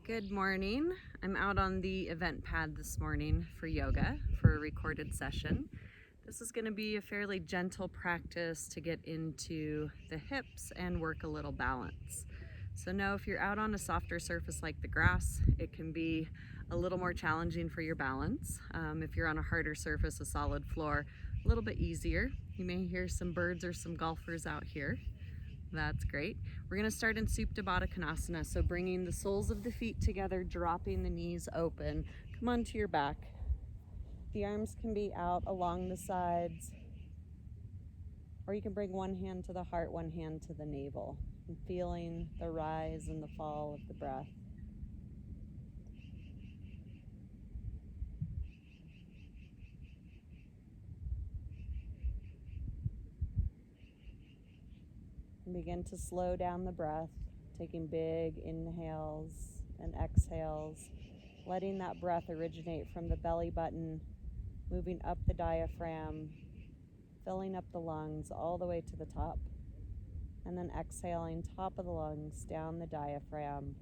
Good morning. I'm out on the event pad this morning for yoga for a recorded session. This is going to be a fairly gentle practice to get into the hips and work a little balance. So know if you're out on a softer surface like the grass, it can be a little more challenging for your balance. If you're on a harder surface, a solid floor, a little bit easier. You may hear some birds or some golfers out here. That's great. We're going to start in Supta Baddha Konasana, so bringing the soles of the feet together, dropping the knees open. Come onto your back. The arms can be out along the sides, or you can bring one hand to the heart, one hand to the navel, and feeling the rise and the fall of the breath. And begin to slow down the breath, taking big inhales and exhales, letting that breath originate from the belly button, moving up the diaphragm, filling up the lungs all the way to the top, and then exhaling top of the lungs, down the diaphragm,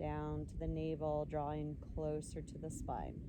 down to the navel, drawing closer to the spine.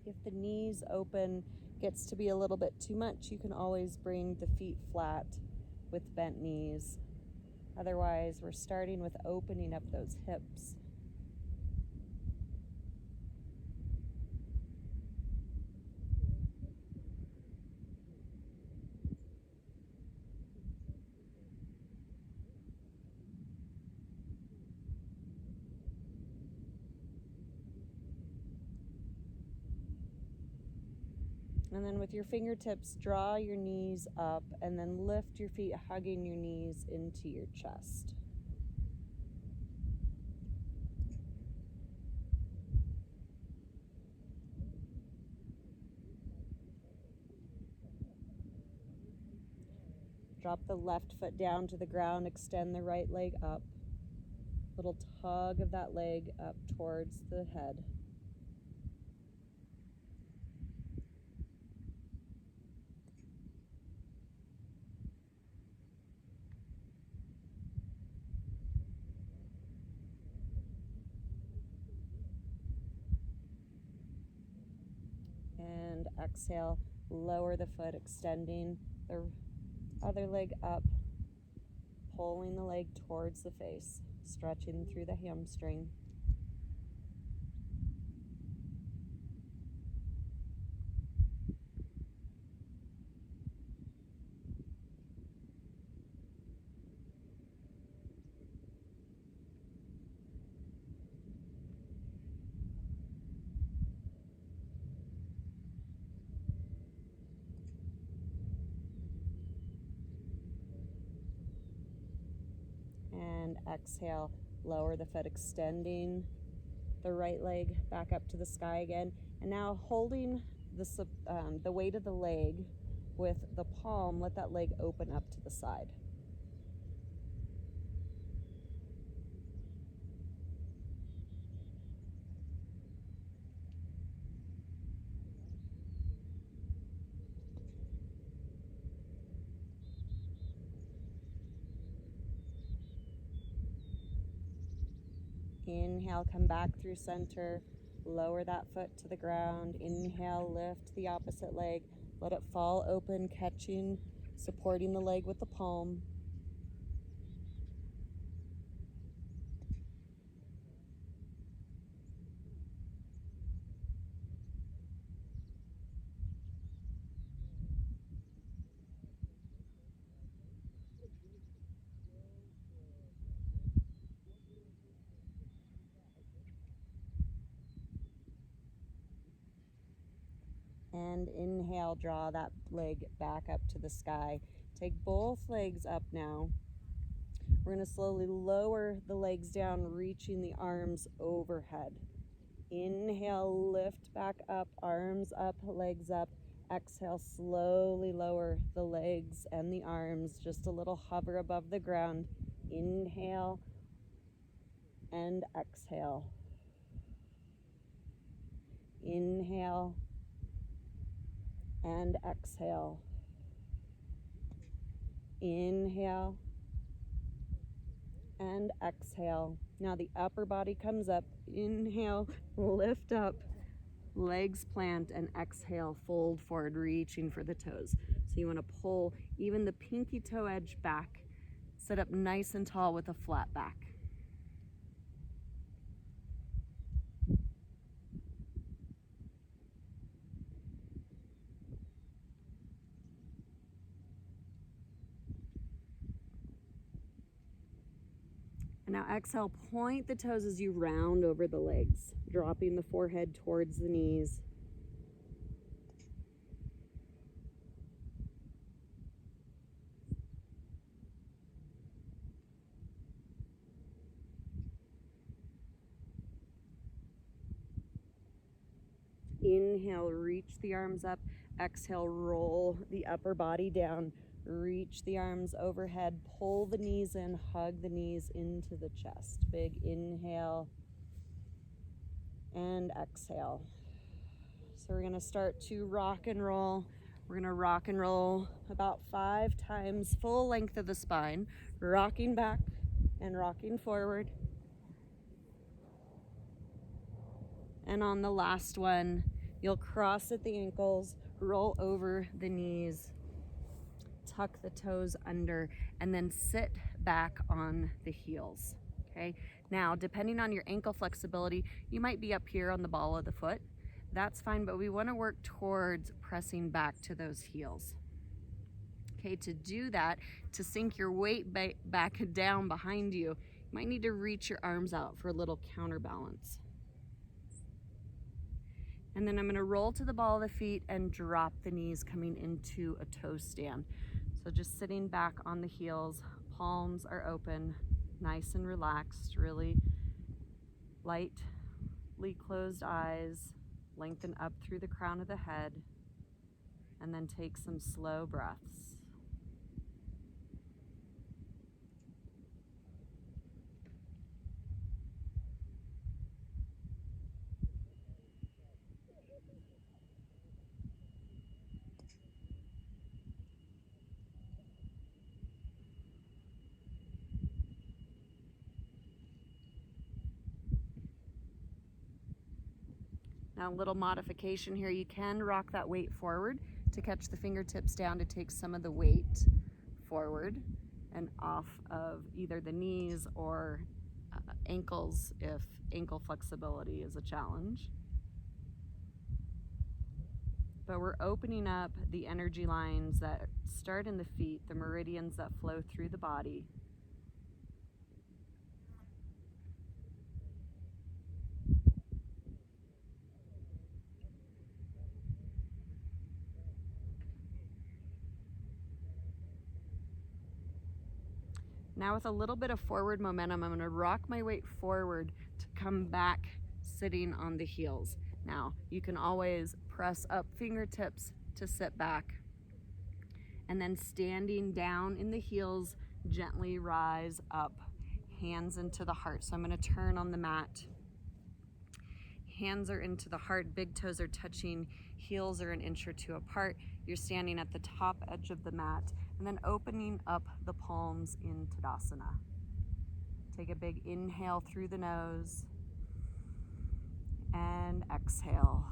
If the knees open gets to be a little bit too much, you can always bring the feet flat with bent knees. Otherwise, we're starting with opening up those hips. And then with your fingertips, draw your knees up and then lift your feet, hugging your knees into your chest. Drop the left foot down to the ground, extend the right leg up. Little tug of that leg up towards the head. And exhale, lower the foot, extending the other leg up, pulling the leg towards the face, stretching through the hamstring. And exhale, lower the foot, extending the right leg back up to the sky again. And now holding the weight of the leg with the palm, let that leg open up to the side. Inhale, come back through center, lower that foot to the ground. Inhale, lift the opposite leg, let it fall open, catching, supporting the leg with the palm. And inhale, draw that leg back up to the sky. Take both legs up now. We're going to slowly lower the legs down, reaching the arms overhead. Inhale, lift back up, arms up, legs up. Exhale, slowly lower the legs and the arms, just a little hover above the ground. Inhale and exhale. Inhale and exhale. Inhale and exhale. Now the upper body comes up. Inhale, lift up, legs plant, and exhale, fold forward, reaching for the toes. So you want to pull even the pinky toe edge back. Sit up nice and tall with a flat back. And now exhale, point the toes as you round over the legs, dropping the forehead towards the knees. Inhale, reach the arms up. Exhale, roll the upper body down. Reach the arms overhead. Pull the knees in, hug the knees into the chest. Big inhale and exhale. So we're going to start to rock and roll. We're going to rock and roll about 5 times, full length of the spine, rocking back and rocking forward. And on the last one, you'll cross at the ankles, roll over the knees, tuck the toes under, and then sit back on the heels. Okay. Now, depending on your ankle flexibility, you might be up here on the ball of the foot. That's fine, but we want to work towards pressing back to those heels. Okay, to do that, to sink your weight back down behind you, you might need to reach your arms out for a little counterbalance. And then I'm going to roll to the ball of the feet and drop the knees, coming into a toe stand. So just sitting back on the heels, palms are open, nice and relaxed, really lightly closed eyes, lengthen up through the crown of the head, and then take some slow breaths. Now, a little modification here. You can rock that weight forward to catch the fingertips down, to take some of the weight forward and off of either the knees or ankles if ankle flexibility is a challenge. But we're opening up the energy lines that start in the feet, the meridians that flow through the body. Now, with a little bit of forward momentum, I'm going to rock my weight forward to come back sitting on the heels. Now, you can always press up fingertips to sit back. And then standing down in the heels, gently rise up, hands into the heart. So I'm going to turn on the mat. Hands are into the heart, big toes are touching, heels are an inch or two apart. You're standing at the top edge of the mat, and then opening up the palms in Tadasana. Take a big inhale through the nose, and exhale.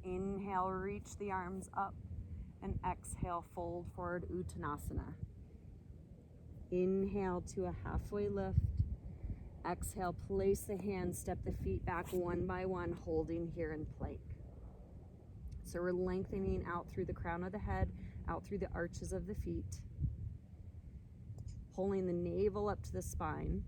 Inhale, reach the arms up, and exhale, fold forward, Uttanasana. Inhale to a halfway lift. Exhale, place the hands, step the feet back one by one, holding here in plank. So we're lengthening out through the crown of the head, out through the arches of the feet, pulling the navel up to the spine.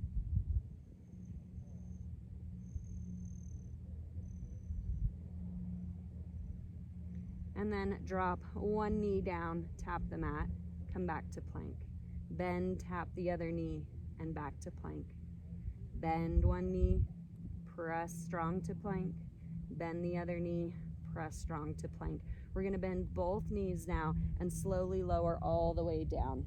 And then drop one knee down, tap the mat, come back to plank. Bend, tap the other knee, and back to plank. Bend one knee, press strong to plank. Bend the other knee, press strong to plank. We're gonna bend both knees now and slowly lower all the way down.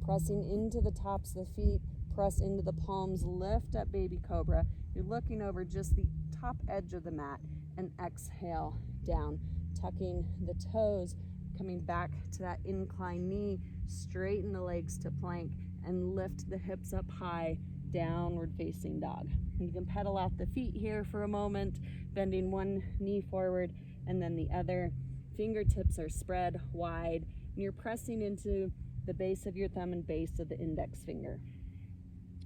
Pressing into the tops of the feet, press into the palms, lift up baby cobra. You're looking over just the top edge of the mat and exhale down, tucking the toes, coming back to that inclined knee, straighten the legs to plank and lift the hips up high, downward facing dog. And you can pedal out the feet here for a moment, bending one knee forward and then the other. Fingertips are spread wide and you're pressing into the base of your thumb and base of the index finger.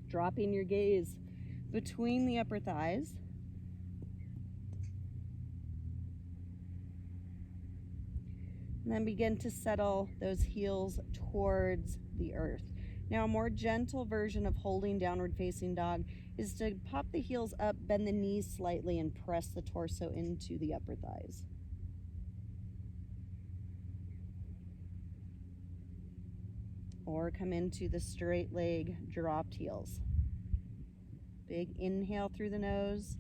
Dropping your gaze between the upper thighs. And then begin to settle those heels towards the earth. Now, a more gentle version of holding downward facing dog is to pop the heels up, bend the knees slightly, and press the torso into the upper thighs. Or come into the straight leg, dropped heels. Big inhale through the nose.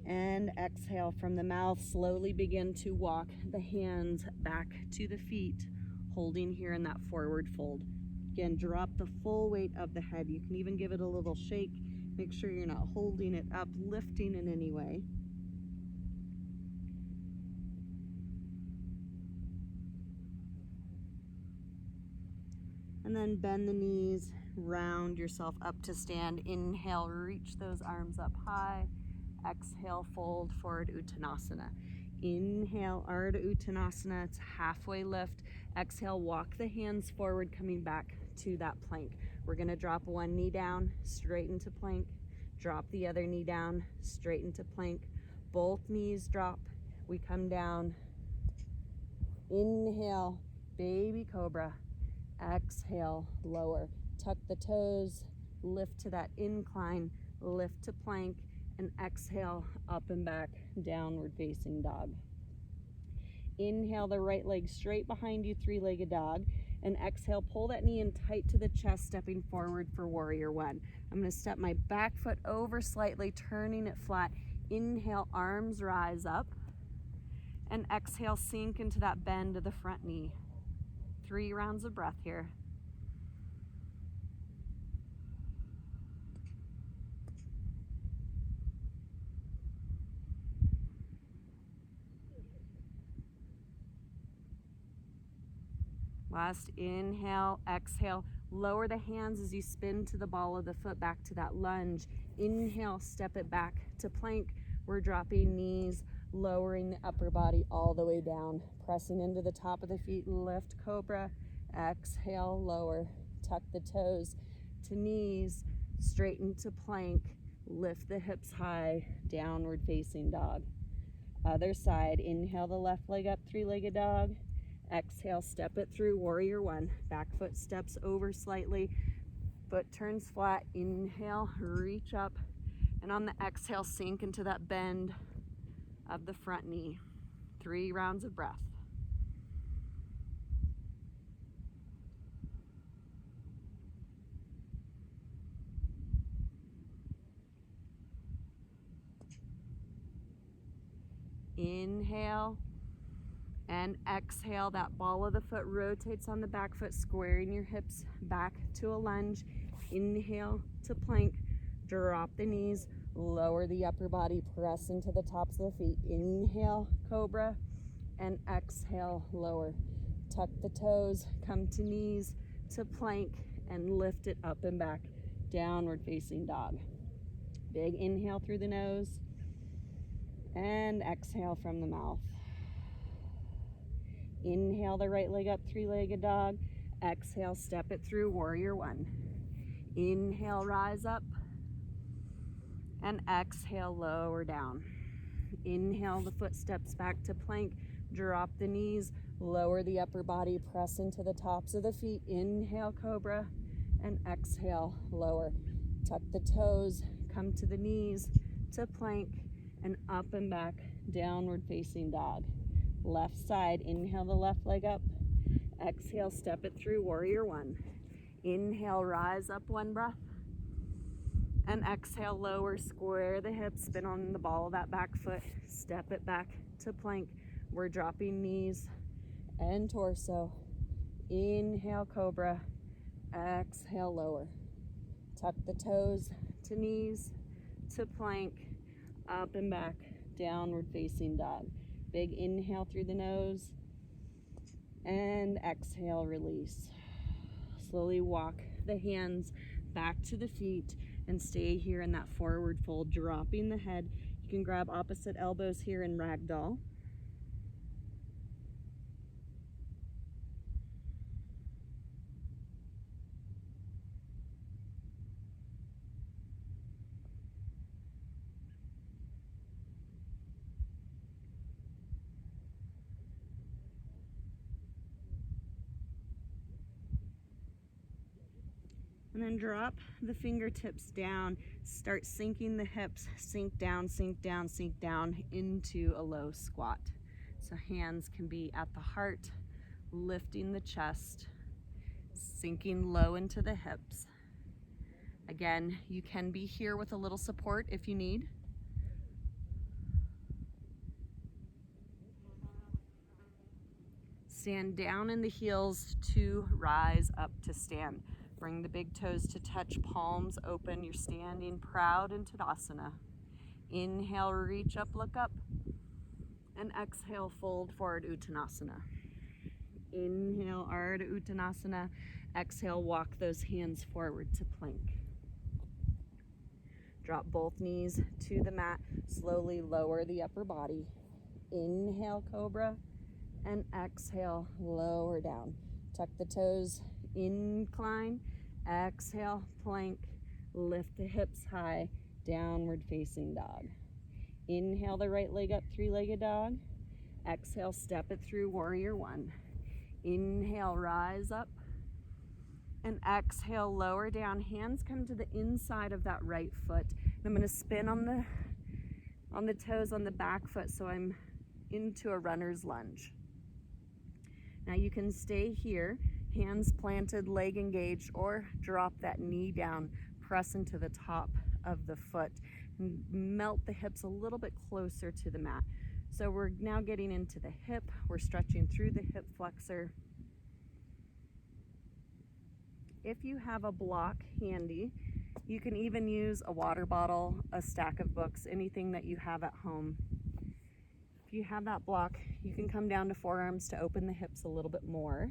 And exhale from the mouth. Slowly begin to walk the hands back to the feet, holding here in that forward fold. Again, drop the full weight of the head. You can even give it a little shake. Make sure you're not holding it up, lifting in any way. And then bend the knees, round yourself up to stand. Inhale, reach those arms up high. Exhale, fold forward, Uttanasana. Inhale, Ardha Uttanasana, it's halfway lift. Exhale, walk the hands forward, coming back to that plank. We're gonna drop one knee down, straight into plank. Drop the other knee down, straight into plank. Both knees drop, we come down. Inhale, baby cobra. Exhale, lower. Tuck the toes, lift to that incline, lift to plank, and exhale, up and back, downward facing dog. Inhale the right leg straight behind you, three-legged dog, and exhale, pull that knee in tight to the chest, stepping forward for warrior one. I'm gonna step my back foot over slightly, turning it flat. Inhale, arms rise up, and exhale, sink into that bend of the front knee. 3 rounds of breath here. Last inhale, exhale. Lower the hands as you spin to the ball of the foot back to that lunge. Inhale, step it back to plank. We're dropping knees, lowering the upper body all the way down. Pressing into the top of the feet, lift cobra. Exhale, lower. Tuck the toes to knees, straighten to plank. Lift the hips high, downward facing dog. Other side, inhale the left leg up, three-legged dog. Exhale, step it through, warrior one. Back foot steps over slightly, foot turns flat. Inhale, reach up, and on the exhale, sink into that bend of the front knee. 3 rounds of breath. Inhale and exhale. That ball of the foot rotates on the back foot, squaring your hips back to a lunge. Inhale to plank, drop the knees, lower the upper body, press into the tops of the feet. Inhale, cobra, and exhale, lower. Tuck the toes, come to knees, to plank, and lift it up and back, downward facing dog. Big inhale through the nose, and exhale from the mouth. Inhale the right leg up, three-legged dog. Exhale, step it through, warrior one. Inhale, rise up, and exhale, lower down. Inhale, the foot steps back to plank. Drop the knees, lower the upper body, press into the tops of the feet. Inhale, cobra, and exhale, lower. Tuck the toes, come to the knees, to plank, and up and back, downward facing dog. Left side, inhale the left leg up. Exhale, step it through, warrior one. Inhale, rise up one breath. And exhale, lower, square the hips, spin on the ball of that back foot, step it back to plank. We're dropping knees and torso. Inhale, cobra. Exhale, lower. Tuck the toes to knees, to plank, up and back, downward facing dog. Big inhale through the nose, and exhale, release. Slowly walk the hands back to the feet and stay here in that forward fold, dropping the head. You can grab opposite elbows here in ragdoll. And then drop the fingertips down, start sinking the hips, sink down, sink down, sink down into a low squat. So hands can be at the heart, lifting the chest, sinking low into the hips. Again, you can be here with a little support if you need. Stand down in the heels to rise up to stand. Bring the big toes to touch, palms open. You're standing proud in Tadasana. Inhale, reach up, look up. And exhale, fold forward, Uttanasana. Inhale, Ardha Uttanasana. Exhale, walk those hands forward to plank. Drop both knees to the mat. Slowly lower the upper body. Inhale, cobra. And exhale, lower down. Tuck the toes, incline. Exhale, plank. Lift the hips high, downward facing dog. Inhale the right leg up, three-legged dog. Exhale, step it through, warrior one. Inhale, rise up. And exhale, lower down. Hands come to the inside of that right foot. And I'm gonna spin on the toes on the back foot, so I'm into a runner's lunge. Now you can stay here, hands planted, leg engaged, or drop that knee down, press into the top of the foot, and melt the hips a little bit closer to the mat. So we're now getting into the hip, we're stretching through the hip flexor. If you have a block handy, you can even use a water bottle, a stack of books, anything that you have at home. If you have that block, you can come down to forearms to open the hips a little bit more.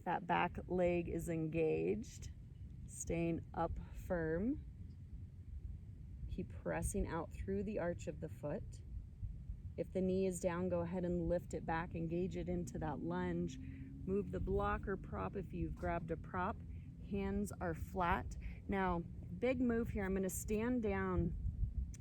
That back leg is engaged, staying up firm. Keep pressing out through the arch of the foot. If the knee is down, go ahead and lift it back, engage it into that lunge. Move the block or prop if you've grabbed a prop. Hands are flat. Now, big move here. I'm gonna stand down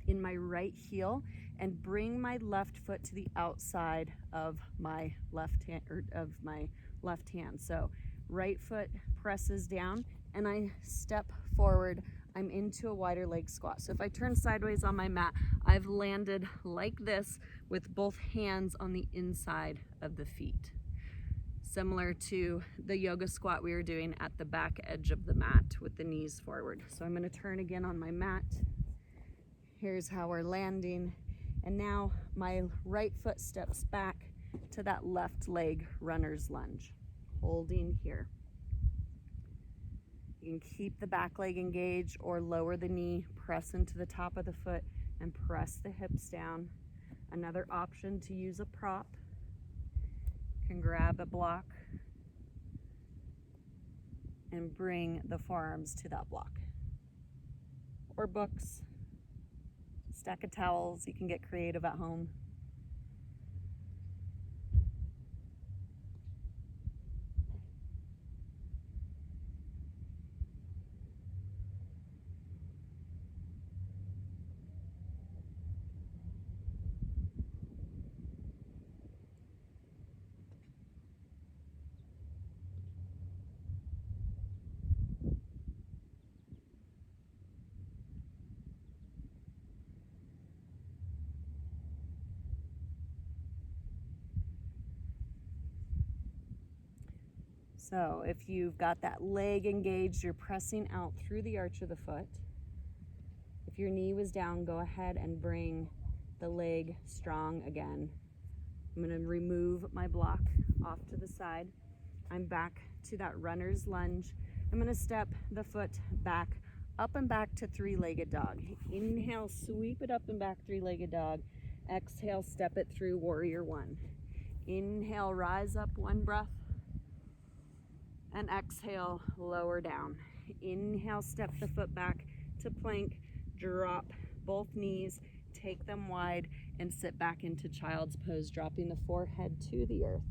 in my right heel and bring my left foot to the outside of my left hand, So right foot presses down and I step forward. I'm into a wider leg squat. So if I turn sideways on my mat, I've landed like this with both hands on the inside of the feet. Similar to the yoga squat we were doing at the back edge of the mat with the knees forward. So I'm gonna turn again on my mat. Here's how we're landing. And now my right foot steps back to that left leg runner's lunge, holding here. You can keep the back leg engaged or lower the knee, press into the top of the foot and press the hips down. Another option to use a prop. You can grab a block and bring the forearms to that block. Or books, stack of towels, you can get creative at home. So if you've got that leg engaged, you're pressing out through the arch of the foot. If your knee was down, go ahead and bring the leg strong again. I'm going to remove my block off to the side. I'm back to that runner's lunge. I'm going to step the foot back, up and back to three-legged dog. Inhale, sweep it up and back, three-legged dog. Exhale, step it through, warrior one. Inhale, rise up, one breath. And exhale, lower down. Inhale, step the foot back to plank, drop both knees, take them wide, and sit back into child's pose, dropping the forehead to the earth.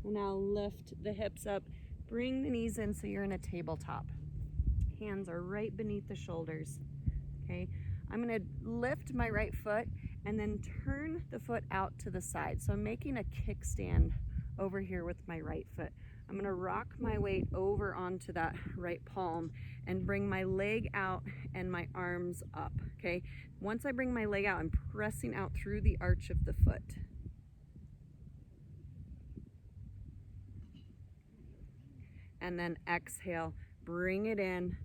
Now lift the hips up, bring the knees in so you're in a tabletop. Hands are right beneath the shoulders, okay? I'm gonna lift my right foot and then turn the foot out to the side. So I'm making a kickstand over here with my right foot. I'm gonna rock my weight over onto that right palm and bring my leg out and my arms up, okay? Once I bring my leg out, I'm pressing out through the arch of the foot. And then exhale, bring it in,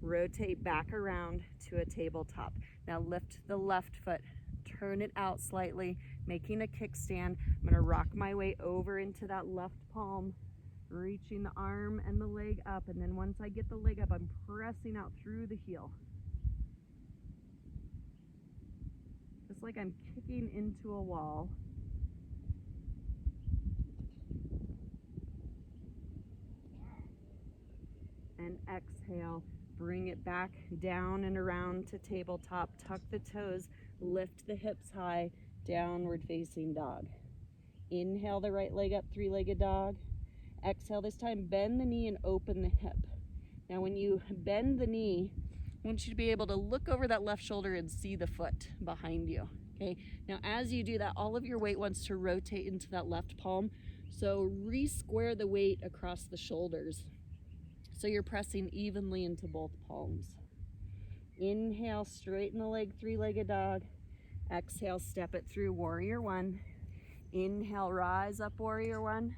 rotate back around to a tabletop. Now lift the left foot, turn it out slightly, making a kickstand. I'm gonna rock my weight over into that left palm, reaching the arm and the leg up. And then once I get the leg up, I'm pressing out through the heel. Just like I'm kicking into a wall. And exhale, bring it back down and around to tabletop. Tuck the toes, lift the hips high, downward facing dog. Inhale the right leg up, three-legged dog. Exhale this time, bend the knee and open the hip. Now when you bend the knee, I want you to be able to look over that left shoulder and see the foot behind you, okay? Now as you do that, all of your weight wants to rotate into that left palm, so re-square the weight across the shoulders. So you're pressing evenly into both palms. Inhale, straighten the leg, three-legged dog. Exhale, step it through, warrior one. Inhale, rise up, warrior one.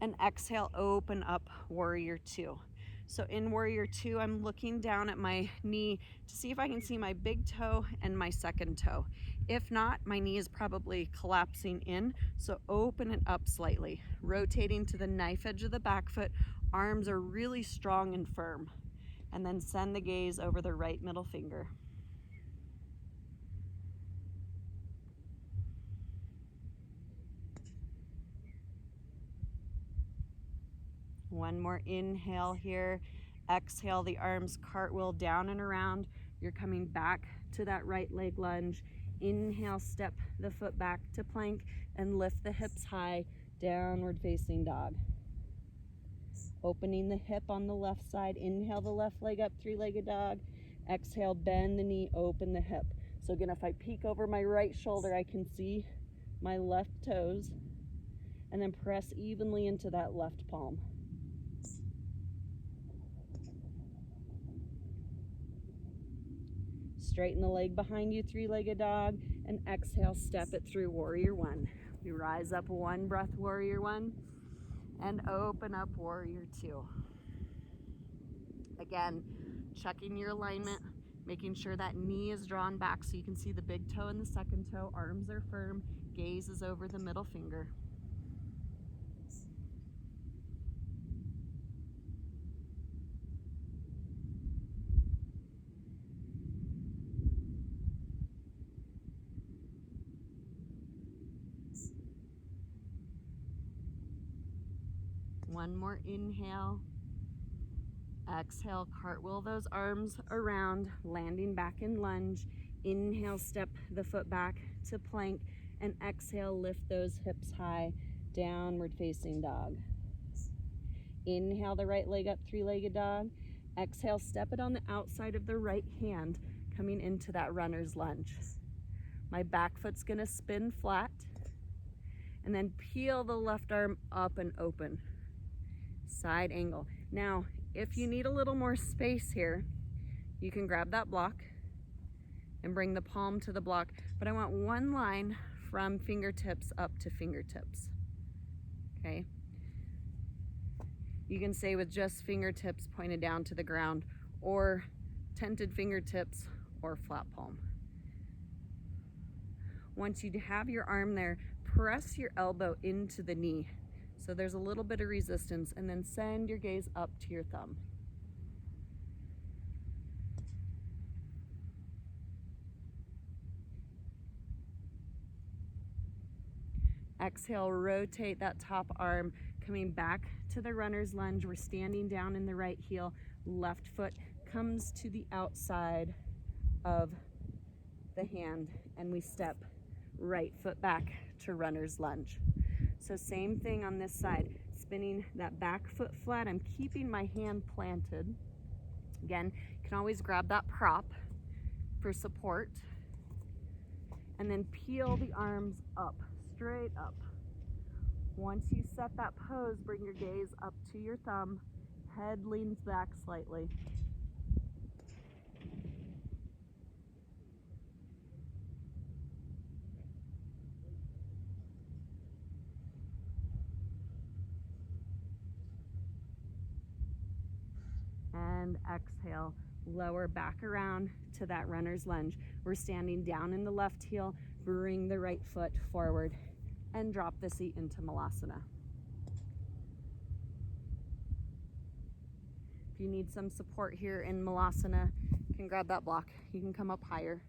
And exhale, open up, warrior two. So in warrior two, I'm looking down at my knee to see if I can see my big toe and my second toe. If not, my knee is probably collapsing in, so open it up slightly. Rotating to the knife edge of the back foot, arms are really strong and firm. And then send the gaze over the right middle finger. One more inhale here. Exhale, the arms cartwheel down and around. You're coming back to that right leg lunge. Inhale, step the foot back to plank and lift the hips high, downward facing dog. Opening the hip on the left side. Inhale the left leg up, three-legged dog. Exhale, bend the knee, open the hip. So again, if I peek over my right shoulder, I can see my left toes. And then press evenly into that left palm. Straighten the leg behind you, three-legged dog, and exhale, step it through, warrior one. We rise up, one breath, warrior one, and open up, warrior two. Again, checking your alignment, making sure that knee is drawn back so you can see the big toe and the second toe, arms are firm, gaze is over the middle finger. One more inhale. Exhale, cartwheel those arms around, landing back in lunge. Inhale, step the foot back to plank, and exhale, lift those hips high, downward facing dog. Inhale the right leg up, three-legged dog. Exhale, step it on the outside of the right hand, coming into that runner's lunge. My back foot's gonna spin flat, and then peel the left arm up and open. Side angle. Now, if you need a little more space here, you can grab that block and bring the palm to the block, but I want one line from fingertips up to fingertips, okay? You can say with just fingertips pointed down to the ground, or tented fingertips, or flat palm. Once you have your arm there, press your elbow into the knee. So there's a little bit of resistance, and then send your gaze up to your thumb. Exhale, rotate that top arm, coming back to the runner's lunge. We're standing down in the right heel. Left foot comes to the outside of the hand, and we step right foot back to runner's lunge. So same thing on this side, spinning that back foot flat. I'm keeping my hand planted. Again, you can always grab that prop for support, and then peel the arms up, straight up. Once you set that pose, bring your gaze up to your thumb, head leans back slightly. And exhale, lower back around to that runner's lunge. We're standing down in the left heel, bring the right foot forward, and drop the seat into Malasana. If you need some support here in Malasana, you can grab that block. You can come up higher.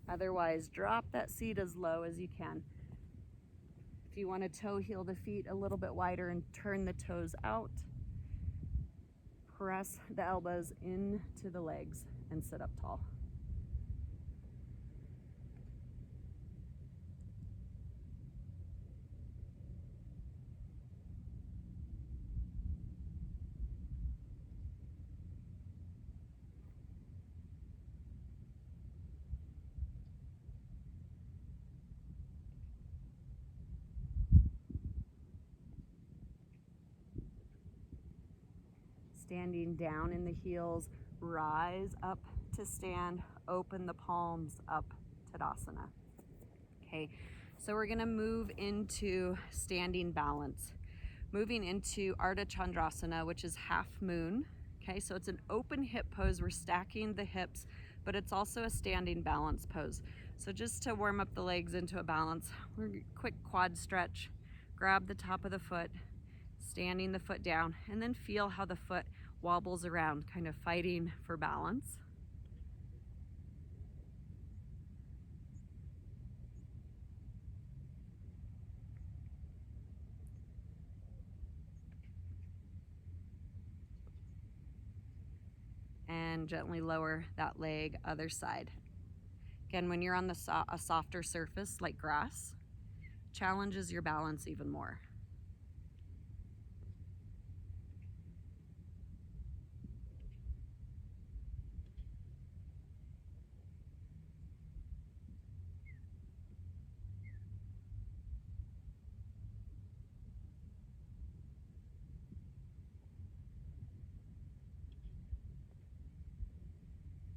Otherwise, drop that seat as low as you can. If you want to toe heel the feet a little bit wider and turn the toes out, press the elbows into the legs and sit up tall. Standing down in the heels, rise up to stand, open the palms up, Tadasana. Okay, so we're gonna move into standing balance. Moving into Ardha Chandrasana, which is half moon. Okay, so it's an open hip pose. We're stacking the hips, but it's also a standing balance pose. So just to warm up the legs into a balance, we're quick quad stretch, grab the top of the foot, standing the foot down, and then feel how the foot wobbles around, kind of fighting for balance. And gently lower that leg, other side. Again, when you're on a softer surface like grass, challenges your balance even more.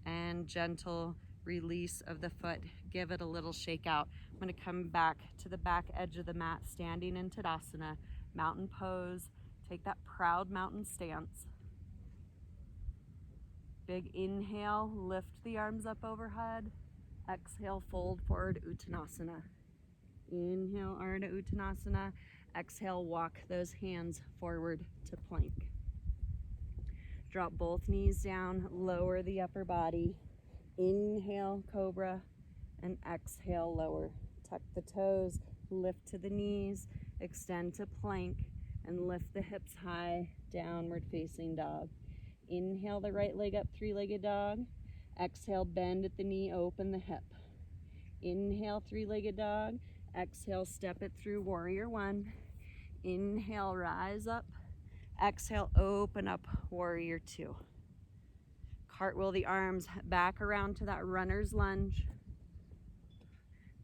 And gentle release of the foot, give it a little shake out. I'm going to come back to the back edge of the mat, standing in Tadasana, mountain pose. Take that proud mountain stance. Big inhale, lift the arms up overhead. Exhale, fold forward, Uttanasana. Inhale, Ardha Uttanasana. Exhale, walk those hands forward to plank. Drop both knees down, lower the upper body. Inhale, cobra, and exhale, lower. Tuck the toes, lift to the knees, extend to plank, and lift the hips high, downward facing dog. Inhale the right leg up, three-legged dog. Exhale, bend at the knee, open the hip. Inhale, three-legged dog. Exhale, step it through warrior one. Inhale, rise up. Exhale, open up, warrior two. Cartwheel the arms back around to that runner's lunge.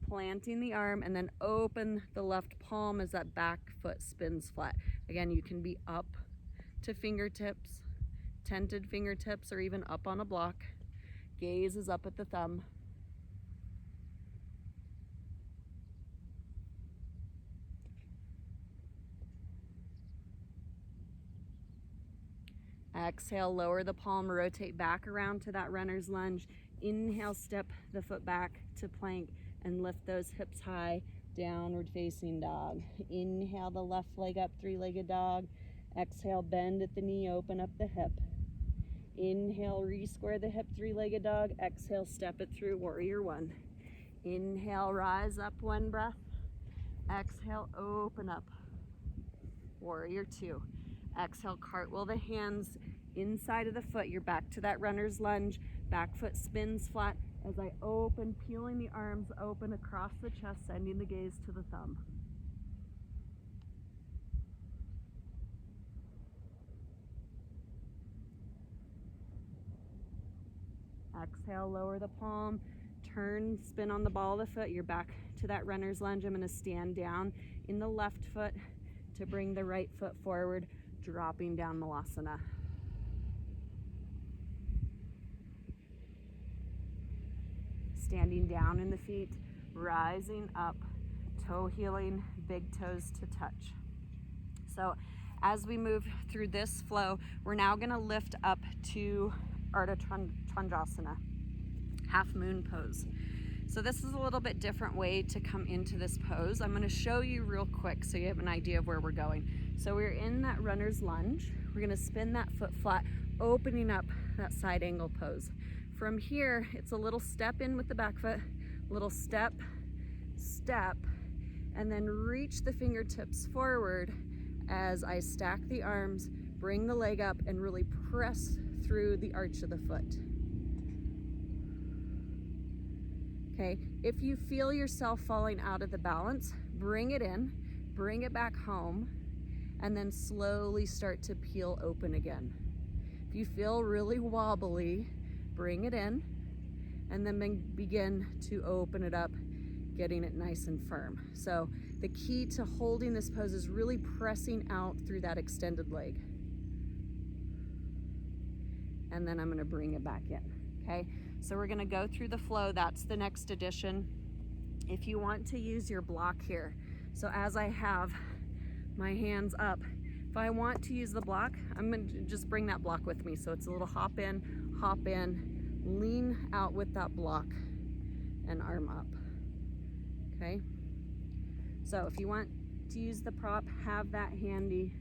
Planting the arm and then open the left palm as that back foot spins flat. Again, you can be up to fingertips, tented fingertips, or even up on a block. Gaze is up at the thumb. Exhale, lower the palm, rotate back around to that runner's lunge. Inhale, step the foot back to plank and lift those hips high, downward facing dog. Inhale the left leg up, three-legged dog. Exhale, bend at the knee, open up the hip. Inhale, re-square the hip, three-legged dog. Exhale, step it through, warrior one. Inhale, rise up, one breath. Exhale, open up, warrior two. Exhale, cartwheel the hands inside of the foot. You're back to that runner's lunge. Back foot spins flat as I open, peeling the arms open across the chest, sending the gaze to the thumb. Exhale, lower the palm, turn, spin on the ball of the foot. You're back to that runner's lunge. I'm going to stand down in the left foot to bring the right foot forward, dropping down Malasana. Standing down in the feet, rising up, toe healing, big toes to touch. So as we move through this flow, we're now going to lift up to Ardha Chandrasana, half moon pose. So this is a little bit different way to come into this pose. I'm going to show you real quick so you have an idea of where we're going. So we're in that runner's lunge. We're going to spin that foot flat, opening up that side angle pose. From here, it's a little step in with the back foot, little step, step, and then reach the fingertips forward as I stack the arms, bring the leg up, and really press through the arch of the foot. Okay, if you feel yourself falling out of the balance, bring it in, bring it back home, and then slowly start to peel open again. If you feel really wobbly, bring it in, and then begin to open it up, getting it nice and firm. So the key to holding this pose is really pressing out through that extended leg. And then I'm gonna bring it back in, okay? So we're gonna go through the flow. That's the next addition. If you want to use your block here, so as I have my hands up, if I want to use the block, I'm gonna just bring that block with me. So it's a little hop in, lean out with that block, and arm up, okay? So if you want to use the prop, have that handy.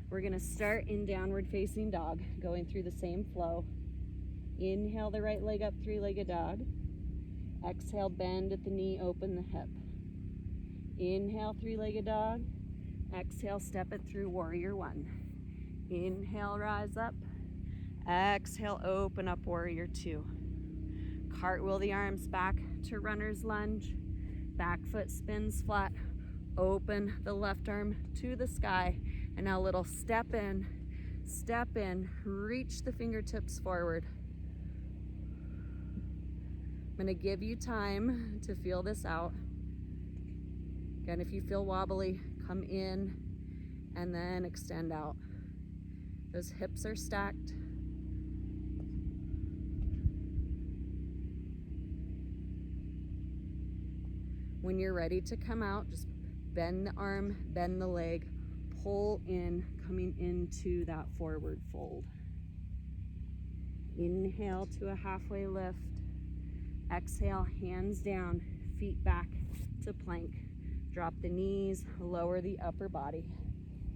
We're gonna start in downward facing dog, going through the same flow. Inhale the right leg up, three-legged dog. Exhale, bend at the knee, open the hip. Inhale, three-legged dog. Exhale, step it through, warrior one. Inhale, rise up. Exhale, open up, warrior two. Cartwheel the arms back to runner's lunge. Back foot spins flat. Open the left arm to the sky. And now a little step in, reach the fingertips forward. I'm gonna give you time to feel this out. Again, if you feel wobbly, come in and then extend out. Those hips are stacked. When you're ready to come out, just bend the arm, bend the leg, pull in, coming into that forward fold. Inhale to a halfway lift. Exhale, hands down, feet back to plank. Drop the knees, lower the upper body.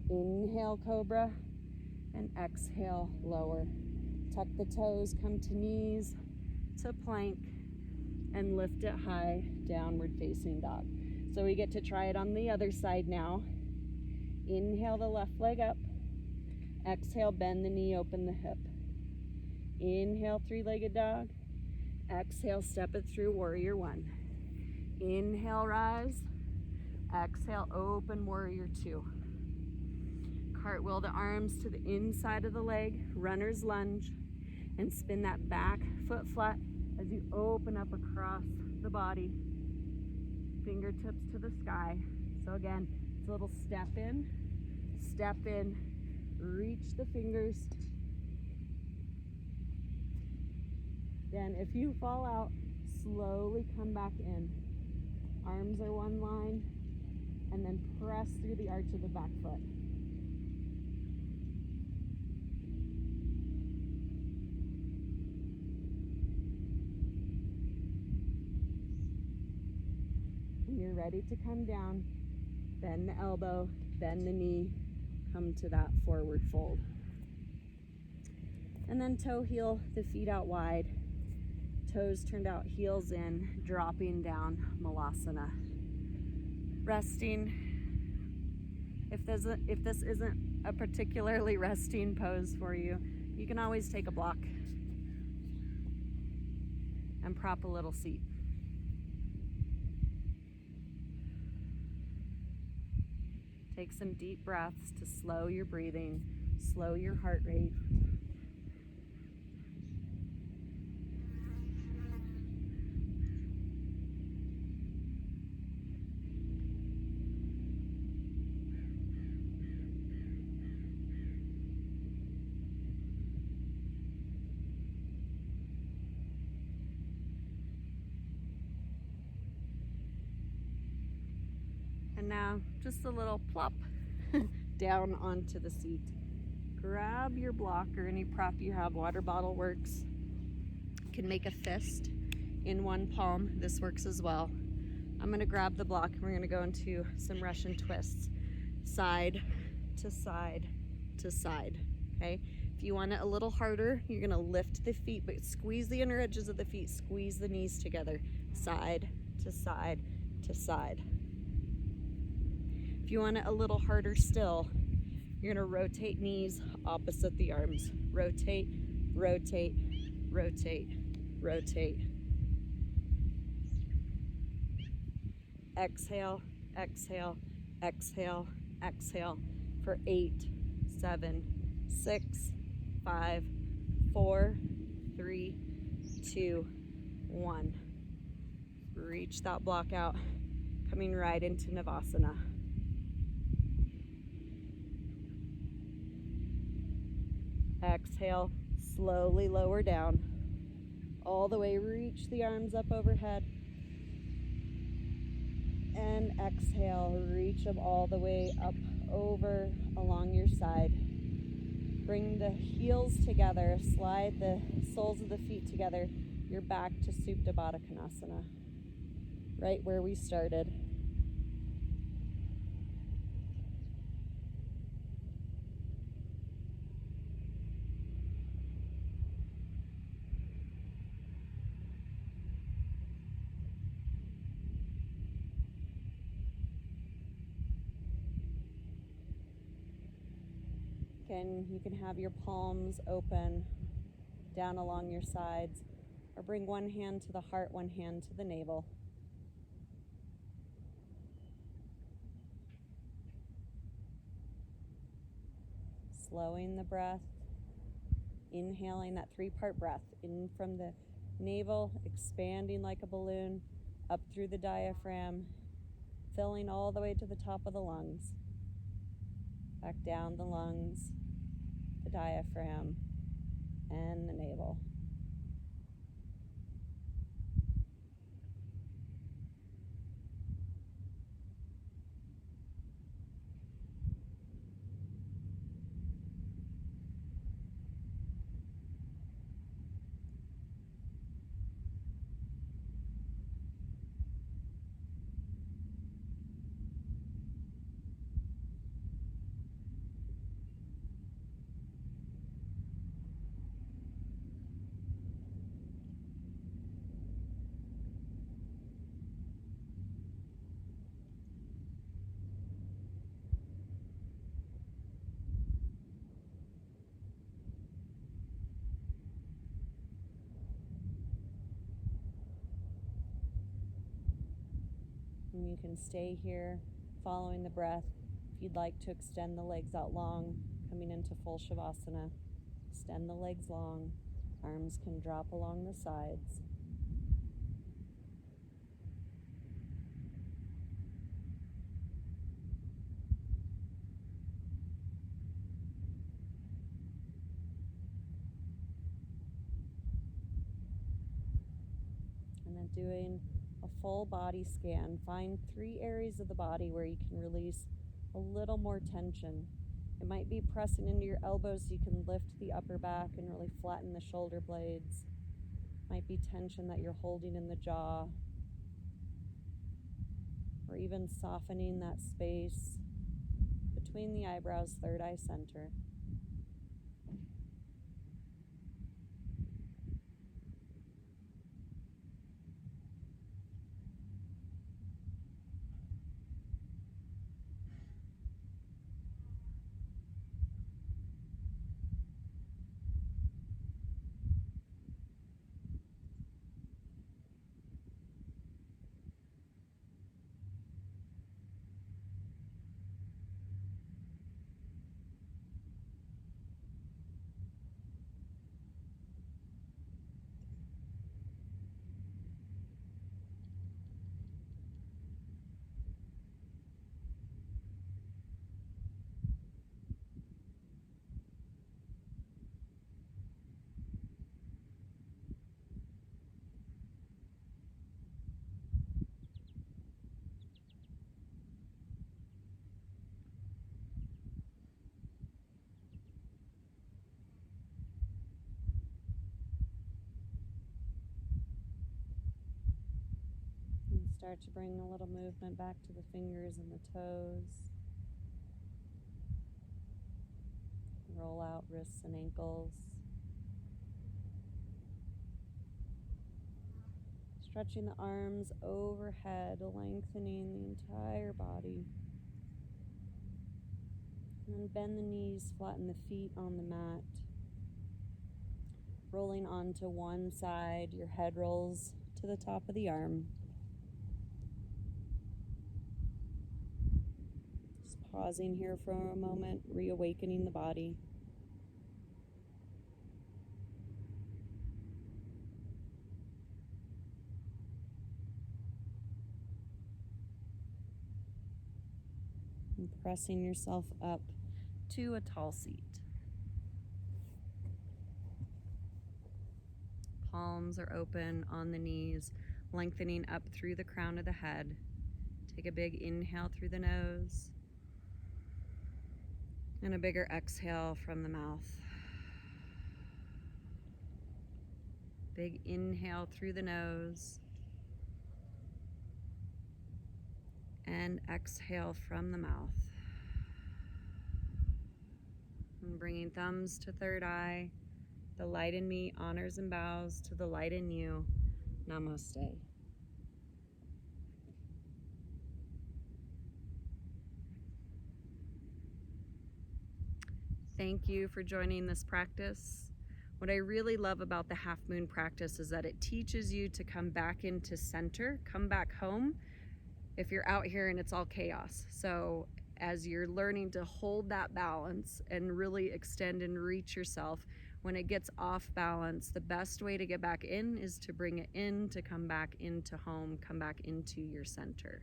Inhale, cobra, and exhale, lower. Tuck the toes, come to knees, to plank, and lift it high, downward facing dog. So we get to try it on the other side now. Inhale the left leg up. Exhale, bend the knee, open the hip. Inhale, three-legged dog. Exhale, step it through, warrior one. Inhale, rise. Exhale, open warrior two. Cartwheel the arms to the inside of the leg, runner's lunge, and spin that back foot flat as you open up across the body. Fingertips to the sky. So again, it's a little step in, reach the fingers. Then if you fall out, slowly come back in. Arms are one line, and then press through the arch of the back foot. When you're ready to come down, bend the elbow, bend the knee, come to that forward fold. And then toe heel the feet out wide, toes turned out, heels in, dropping down, Malasana. Resting. If this isn't a particularly resting pose for you, you can always take a block and prop a little seat. Take some deep breaths to slow your breathing, slow your heart rate. And now just a little plop down onto the seat. Grab your block or any prop you have, water bottle works. You can make a fist in one palm, this works as well. I'm gonna grab the block and we're gonna go into some Russian twists. Side to side to side, okay? If you want it a little harder, you're gonna lift the feet, but squeeze the inner edges of the feet, squeeze the knees together. Side to side to side. If you want it a little harder still, you're gonna rotate knees opposite the arms. Rotate, rotate, rotate, rotate. Exhale, exhale, exhale, exhale for 8, 7, 6, 5, 4, 3, 2, 1. Reach that block out, coming right into Navasana. Exhale, slowly lower down, all the way, reach the arms up overhead. And exhale, reach them all the way up over along your side. Bring the heels together, slide the soles of the feet together. You're back to Supta Baddha Konasana, right where we started. You can have your palms open down along your sides, or bring one hand to the heart, one hand to the navel. Slowing the breath, inhaling that 3-part breath, in from the navel, expanding like a balloon, up through the diaphragm, filling all the way to the top of the lungs. Back down the lungs, the diaphragm, and the navel. And you can stay here following the breath. If you'd like to extend the legs out long, coming into full Shavasana, extend the legs long. Arms can drop along the sides. And then doing a full body scan. Find 3 areas of the body where you can release a little more tension. It might be pressing into your elbows so you can lift the upper back and really flatten the shoulder blades. Might be tension that you're holding in the jaw, or even softening that space between the eyebrows, third eye center. And start to bring a little movement back to the fingers and the toes. Roll out wrists and ankles. Stretching the arms overhead, lengthening the entire body. And then bend the knees, flatten the feet on the mat. Rolling onto one side, your head rolls to the top of the arm. Just pausing here for a moment, reawakening the body. And pressing yourself up to a tall seat. Palms are open on the knees, lengthening up through the crown of the head. Take a big inhale through the nose and a bigger exhale from the mouth. Big inhale through the nose and exhale from the mouth. And bringing thumbs to third eye. The light in me honors and bows to the light in you. Namaste. Thank you for joining this practice. What I really love about the half moon practice is that it teaches you to come back into center, come back home if you're out here and it's all chaos. So as you're learning to hold that balance and really extend and reach yourself, when it gets off balance, the best way to get back in is to bring it in, to come back into home, come back into your center.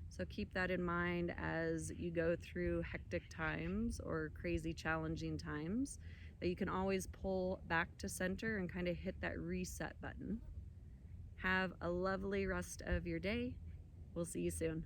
So keep that in mind as you go through hectic times or crazy challenging times, that you can always pull back to center and kind of hit that reset button. Have a lovely rest of your day. We'll see you soon.